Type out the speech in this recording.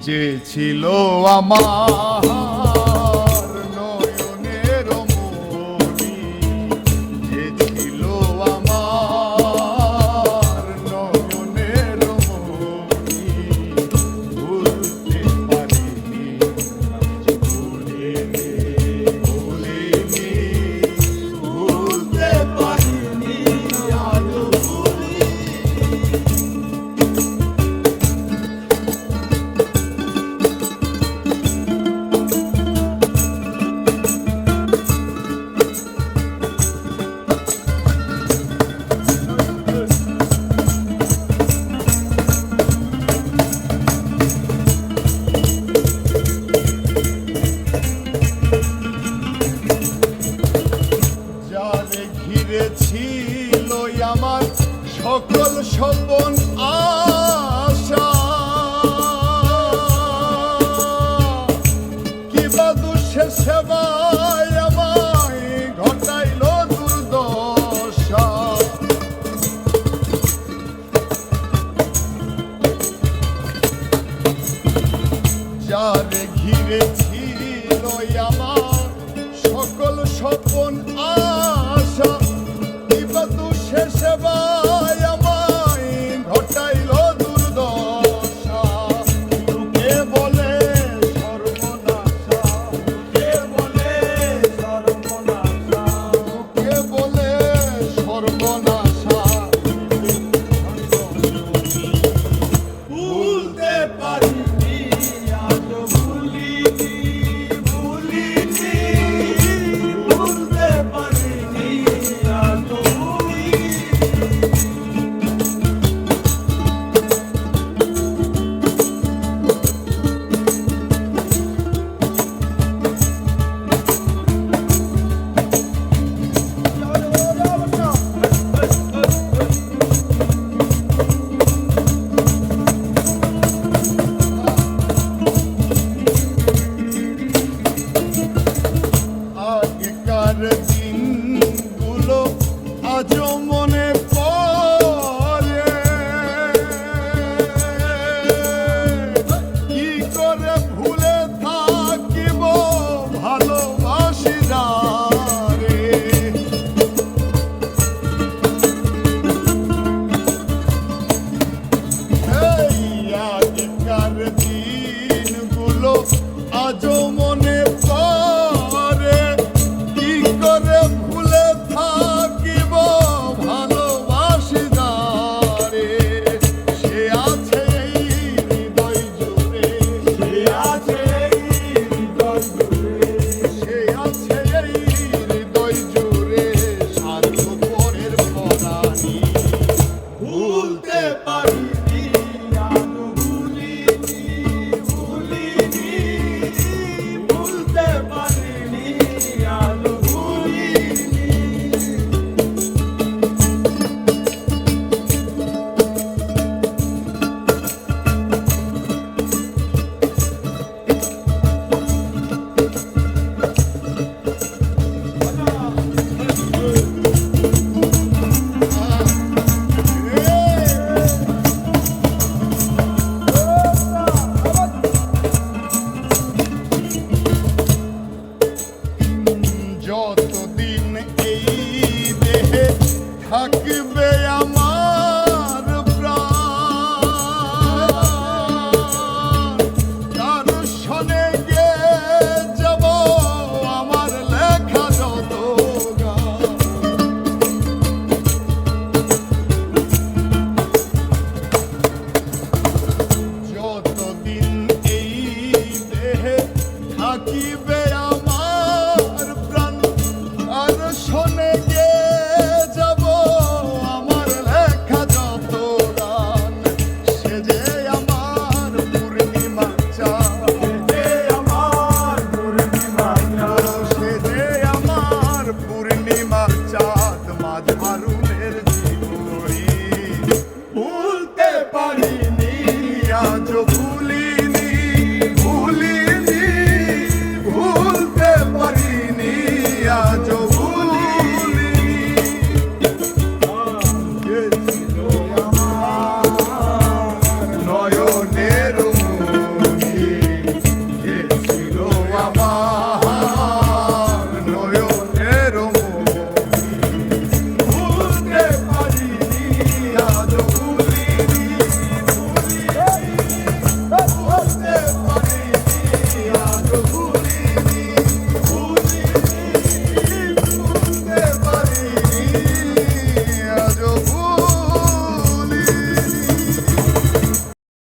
যে ছিল আমার নয়নের মণি, যে ছিল আমার নয়নের মণি, ভুলতে পারিনি ভুলিনি ভুলিনি ভুলতে পারিনি আজ ছিল আমার সকল স্বপন আশা, কিবা দুঃখে সেবায় আমায় ঘটাইল দুর্দশা। যারে ঘিরে ছিল আমার সকল স্বপন আশা, সেবায় আমায় ঘটাইল দুর্দশা। লোকে বলে সর্বনাশা, লোকে বলে সর্বনাশা, লোকে বলে সর্বনাশা। ভুলতে পারিনি আজ ভুলিনি ভুলিনি ভুলতে পারিনি আজ দিনগুলো আজও মনে পড়ে, কি করে ভুলে থাকিব ভালোবাসি রে। এই আগেকার দিনগুলো আজও মনে পড়ে, করে ভুলে থাকিব ভালোবাসি রে। সে আছে এই হৃদয় জুড়ে, সে আছে এই হৃদয় জুড়ে, সে আছে এই হৃদয় জুড়ে স্বার্থপরের পরাণী। ভুলতে পারিনি আজ ভুলিনি ভুলিনি ভুলতে পারিনি আজ যতদিন এই দেহে থাকবে আমার প্রাণ, তার সনে গে যাব আমার লেখা যত গান। যতদিন এই দেহে থাকিবে